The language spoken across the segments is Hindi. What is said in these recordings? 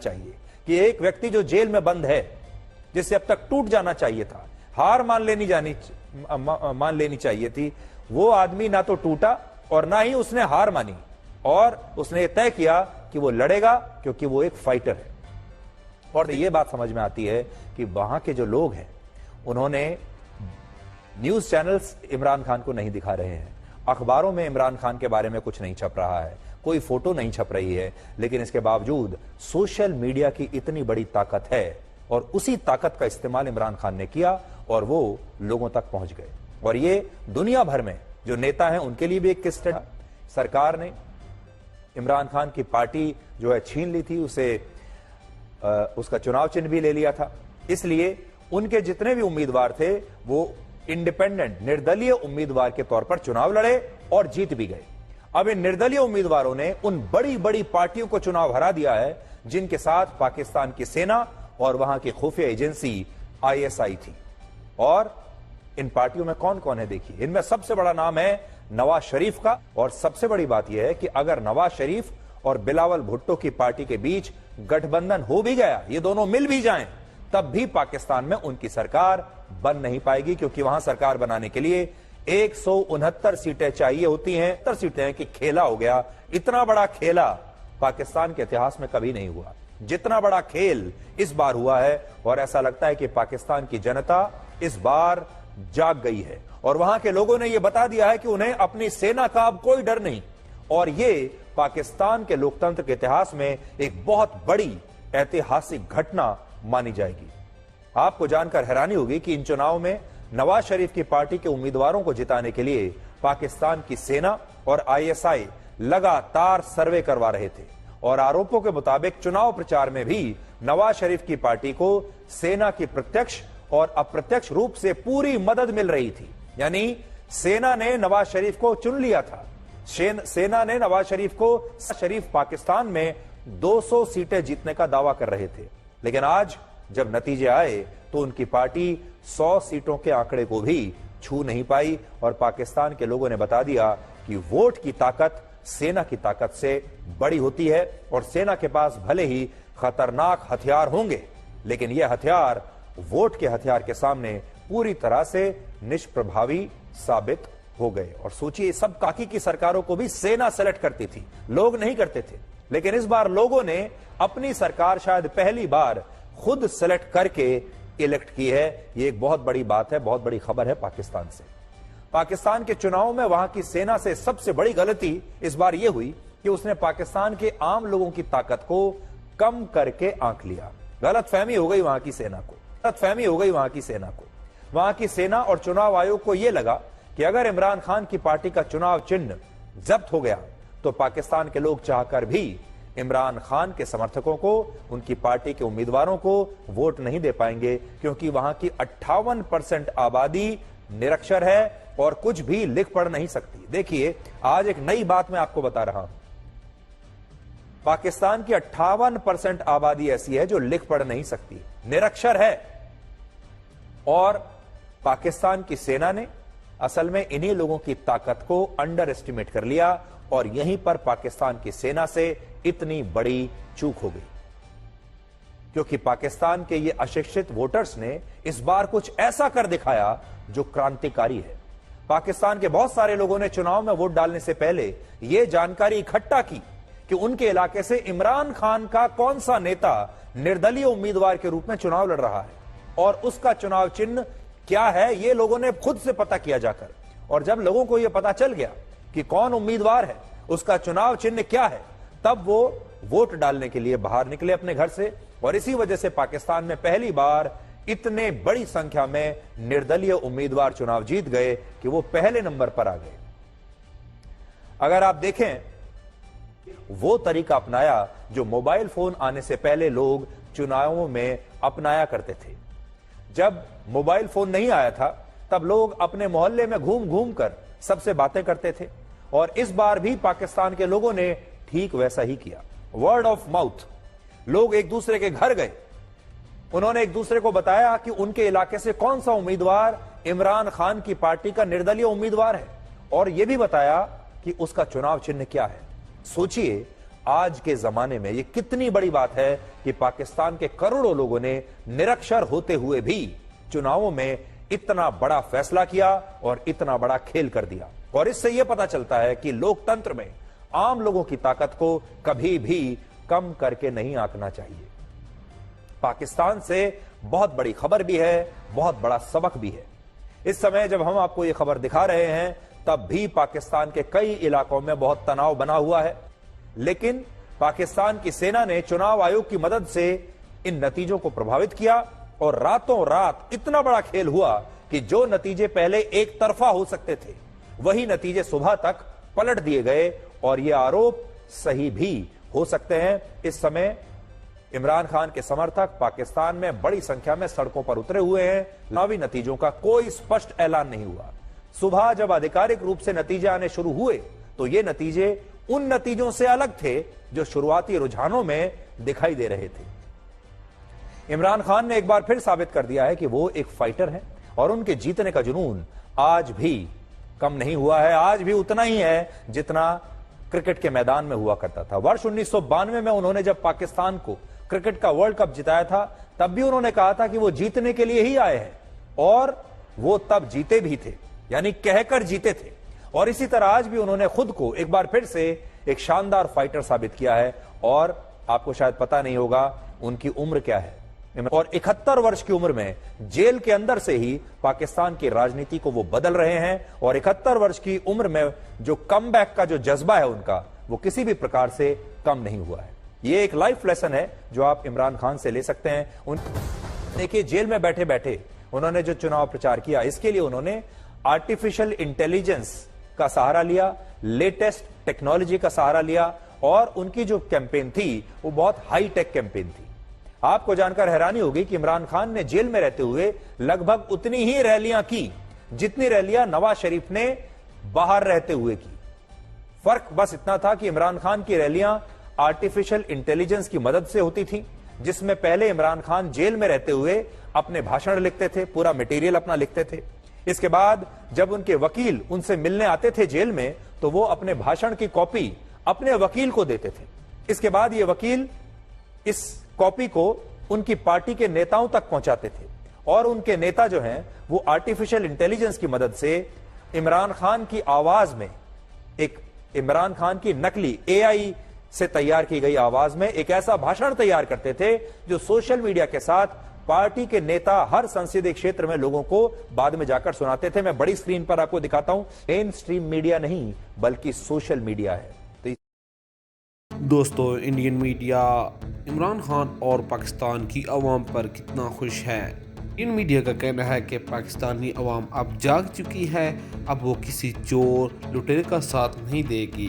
चाहिए कि एक व्यक्ति जो जेल में बंद है, जिससे अब तक टूट जाना चाहिए था, हार मान लेनी चाहिए थी, वो आदमी ना तो टूटा और ना ही उसने हार मानी, और उसने तय किया कि वो लड़ेगा क्योंकि वो एक फाइटर है। और ये बात समझ में आती है कि वहां के जो लोग हैं उन्होंने न्यूज चैनल्स इमरान खान को नहीं दिखा रहे हैं, अखबारों में इमरान खान के बारे में कुछ नहीं छप रहा है, कोई फोटो नहीं छप रही है, लेकिन इसके बावजूद सोशल मीडिया की इतनी बड़ी ताकत है और उसी ताकत का इस्तेमाल इमरान खान ने किया और वो लोगों तक पहुंच गए। और ये दुनिया भर में जो नेता हैं उनके लिए भी एक किस तरह सरकार ने इमरान खान की पार्टी जो है छीन ली थी, उसका चुनाव चिन्ह भी ले लिया था, इसलिए उनके जितने भी उम्मीदवार थे वो इंडिपेंडेंट निर्दलीय उम्मीदवार के तौर पर चुनाव लड़े और जीत भी गए। अब इन निर्दलीय उम्मीदवारों ने उन बड़ी बड़ी पार्टियों को चुनाव हरा दिया है जिनके साथ पाकिस्तान की सेना और वहां की खुफिया एजेंसी ISI थी। और इन पार्टियों में कौन कौन है देखिए, इनमें सबसे बड़ा नाम है नवाज शरीफ का। और सबसे बड़ी बात यह है कि अगर नवाज शरीफ और बिलावल भुट्टो की पार्टी के बीच गठबंधन हो भी गया, ये दोनों मिल भी जाएं, तब भी पाकिस्तान में उनकी सरकार बन नहीं पाएगी, क्योंकि वहां सरकार बनाने के लिए 169 सीटें चाहिए होती हैं। 70 सीटें हैं कि खेला हो गया। इतना बड़ा खेला पाकिस्तान के इतिहास में कभी नहीं हुआ जितना बड़ा खेल इस बार हुआ है। और ऐसा लगता है कि पाकिस्तान की जनता इस बार जाग गई है और वहां के लोगों ने यह बता दिया है कि उन्हें अपनी सेना का अब कोई डर नहीं। और ये पाकिस्तान के लोकतंत्र के इतिहास में एक बहुत बड़ी ऐतिहासिक घटना मानी जाएगी। आपको जानकर हैरानी होगी कि इन चुनाव में नवाज शरीफ की पार्टी के उम्मीदवारों को जिताने के लिए पाकिस्तान की सेना और ISI लगातार सर्वे करवा रहे थे और आरोपों के मुताबिक चुनाव प्रचार में भी नवाज शरीफ की पार्टी को सेना की प्रत्यक्ष और अप्रत्यक्ष रूप से पूरी मदद मिल रही थी। यानी सेना ने नवाज शरीफ को चुन लिया था। सेना ने नवाज शरीफ को, शरीफ पाकिस्तान में 200 सीटें जीतने का दावा कर रहे थे, लेकिन आज जब नतीजे आए तो उनकी पार्टी 100 सीटों के आंकड़े को भी छू नहीं पाई। और पाकिस्तान के लोगों ने बता दिया कि वोट की ताकत सेना की ताकत से बड़ी होती है और सेना के पास भले ही खतरनाक हथियार होंगे, लेकिन यह हथियार वोट के हथियार के सामने पूरी तरह से निष्प्रभावी साबित हो गए। और सोचिए, सब काकी की सरकारों को भी सेना सेलेक्ट करती थी, लोग नहीं करते थे, लेकिन इस बार लोगों ने अपनी सरकार शायद पहली बार खुद सेलेक्ट करके इलेक्ट की है। यह एक बहुत बड़ी बात है, बहुत बड़ी खबर है पाकिस्तान से। पाकिस्तान के चुनाव में वहां की सेना से सबसे बड़ी गलती इस बार यह हुई कि उसने पाकिस्तान के आम लोगों की ताकत को कम करके आंक लिया। गलतफहमी हो गई वहां की सेना को, वहां की सेना और चुनाव आयोग को यह लगा कि अगर इमरान खान की पार्टी का चुनाव चिन्ह जब्त हो गया तो पाकिस्तान के लोग चाहकर भी इमरान खान के समर्थकों को, उनकी पार्टी के उम्मीदवारों को वोट नहीं दे पाएंगे, क्योंकि वहां की 58% आबादी निरक्षर है और कुछ भी लिख पढ़ नहीं सकती। देखिए, आज एक नई बात मैं आपको बता रहा हूं। पाकिस्तान की 58% आबादी ऐसी है जो लिख पढ़ नहीं सकती, निरक्षर है। और पाकिस्तान की सेना ने असल में इन्हीं लोगों की ताकत को अंडर एस्टिमेट कर लिया और यहीं पर पाकिस्तान की सेना से इतनी बड़ी चूक हो गई, क्योंकि पाकिस्तान के ये अशिक्षित वोटर्स ने इस बार कुछ ऐसा कर दिखाया जो क्रांतिकारी है। पाकिस्तान के बहुत सारे लोगों ने चुनाव में वोट डालने से पहले यह जानकारी इकट्ठा की कि उनके इलाके से इमरान खान का कौन सा नेता निर्दलीय उम्मीदवार के रूप में चुनाव लड़ रहा है और उसका चुनाव चिन्ह क्या है, ये लोगों ने खुद से पता किया जाकर। और जब लोगों को यह पता चल गया कि कौन उम्मीदवार है, उसका चुनाव चिन्ह क्या है, तब वो वोट डालने के लिए बाहर निकले अपने घर से। और इसी वजह से पाकिस्तान में पहली बार इतने बड़ी संख्या में निर्दलीय उम्मीदवार चुनाव जीत गए कि वो पहले नंबर पर आ गए। अगर आप देखें, वो तरीका अपनाया जो मोबाइल फोन आने से पहले लोग चुनावों में अपनाया करते थे। जब मोबाइल फोन नहीं आया था तब लोग अपने मोहल्ले में घूम घूम कर सबसे बातें करते थे, और इस बार भी पाकिस्तान के लोगों ने ठीक वैसा ही किया। वर्ड ऑफ माउथ, लोग एक दूसरे के घर गए, उन्होंने एक दूसरे को बताया कि उनके इलाके से कौन सा उम्मीदवार इमरान खान की पार्टी का निर्दलीय उम्मीदवार है, और यह भी बताया कि उसका चुनाव चिन्ह क्या है। सोचिए, आज के जमाने में ये कितनी बड़ी बात है कि पाकिस्तान के करोड़ों लोगों ने निरक्षर होते हुए भी चुनावों में इतना बड़ा फैसला किया और इतना बड़ा खेल कर दिया। और इससे यह पता चलता है कि लोकतंत्र में आम लोगों की ताकत को कभी भी कम करके नहीं आंकना चाहिए। पाकिस्तान से बहुत बड़ी खबर भी है, बहुत बड़ा सबक भी है। इस समय जब हम आपको यह खबर दिखा रहे हैं तब भी पाकिस्तान के कई इलाकों में बहुत तनाव बना हुआ है, लेकिन पाकिस्तान की सेना ने चुनाव आयोग की मदद से इन नतीजों को प्रभावित किया और रातों रात इतना बड़ा खेल हुआ कि जो नतीजे पहले एक तरफा हो सकते थे वही नतीजे सुबह तक पलट दिए गए और ये आरोप सही भी हो सकते हैं। इस समय इमरान खान के समर्थक पाकिस्तान में बड़ी संख्या में सड़कों पर उतरे हुए हैं। चुनावी नतीजों का कोई स्पष्ट ऐलान नहीं हुआ। सुबह जब आधिकारिक रूप से नतीजे आने शुरू हुए तो ये नतीजे उन नतीजों से अलग थे जो शुरुआती रुझानों में दिखाई दे रहे थे। इमरान खान ने एक बार फिर साबित कर दिया है कि वो एक फाइटर हैं और उनके जीतने का जुनून आज भी कम नहीं हुआ है, आज भी उतना ही है जितना क्रिकेट के मैदान में हुआ करता था। वर्ष 1992 में उन्होंने जब पाकिस्तान को क्रिकेट का वर्ल्ड कप जिताया था तब भी उन्होंने कहा था कि वो जीतने के लिए ही आए हैं और वो तब जीते भी थे, यानी कहकर जीते थे। और इसी तरह आज भी उन्होंने खुद को एक बार फिर से एक शानदार फाइटर साबित किया है। और आपको शायद पता नहीं होगा उनकी उम्र क्या है, और 71 वर्ष की उम्र में जेल के अंदर से ही पाकिस्तान की राजनीति को वो बदल रहे हैं। और 71 वर्ष की उम्र में जो कमबैक का जो जज्बा है उनका, वो किसी भी प्रकार से कम नहीं हुआ है। ये एक लाइफ लेसन है जो आप इमरान खान से ले सकते हैं। देखिए, जेल में बैठे बैठे उन्होंने जो चुनाव प्रचार किया, इसके लिए उन्होंने आर्टिफिशियल इंटेलिजेंस का सहारा लिया, लेटेस्ट टेक्नोलॉजी का सहारा लिया और उनकी जो कैंपेन थी वो बहुत हाई टेक कैंपेन थी। आपको जानकर हैरानी होगी कि इमरान खान ने जेल में रहते हुए लगभग उतनी ही रैलियां की जितनी रैलियां नवाज शरीफ ने बाहर रहते हुए की। फर्क बस इतना था कि इमरान खान की रैलियां आर्टिफिशियल इंटेलिजेंस की मदद से होती थी, जिसमें पहले इमरान खान जेल में रहते हुए अपने भाषण लिखते थे, पूरा मटेरियल अपना लिखते थे। इसके बाद जब उनके वकील उनसे मिलने आते थे जेल में तो वो अपने भाषण की कॉपी अपने वकील को देते थे। इसके बाद ये वकील इस कॉपी को उनकी पार्टी के नेताओं तक पहुंचाते थे और उनके नेता जो हैं वो आर्टिफिशियल इंटेलिजेंस की मदद से इमरान खान की आवाज में, एक इमरान खान की नकली एआई से तैयार की गई आवाज में एक ऐसा भाषण तैयार करते थे जो सोशल मीडिया के साथ पार्टी के नेता हर संसदीय क्षेत्र में लोगों को बाद में जाकर सुनाते थे। मैं बड़ी स्क्रीन पर आपको दिखाता हूं, मेन स्ट्रीम मीडिया नहीं बल्कि सोशल मीडिया है। दोस्तों, इंडियन मीडिया इमरान खान और पाकिस्तान की अवाम पर कितना खुश है। इन मीडिया का कहना है कि पाकिस्तानी अवाम अब जाग चुकी है, अब वो किसी चोर लुटेरे का साथ नहीं देगी,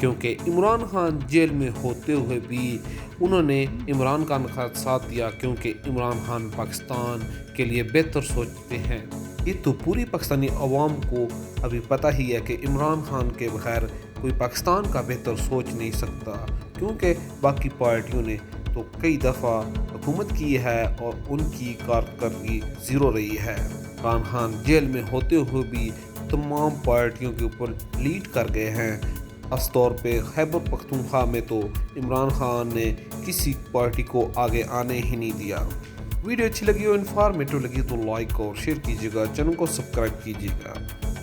क्योंकि इमरान खान जेल में होते हुए भी उन्होंने इमरान खान का साथ दिया, क्योंकि इमरान खान पाकिस्तान के लिए बेहतर सोचते हैं। ये तो पूरी पाकिस्तानी अवाम को अभी पता ही है कि इमरान खान के बगैर कोई पाकिस्तान का बेहतर सोच नहीं सकता, क्योंकि बाकी पार्टियों ने तो कई दफ़ा हुकूमत की है और उनकी कारकर्दगी ज़ीरो रही है। इमरान खान जेल में होते हुए भी तमाम पार्टियों के ऊपर लीड कर गए हैं। खास तौर पे खैबर पख्तूनख्वा में तो इमरान खान ने किसी पार्टी को आगे आने ही नहीं दिया। वीडियो अच्छी लगी और इन्फॉर्मेटिव लगी तो लाइक और शेयर कीजिएगा, चैनल को सब्सक्राइब कीजिएगा।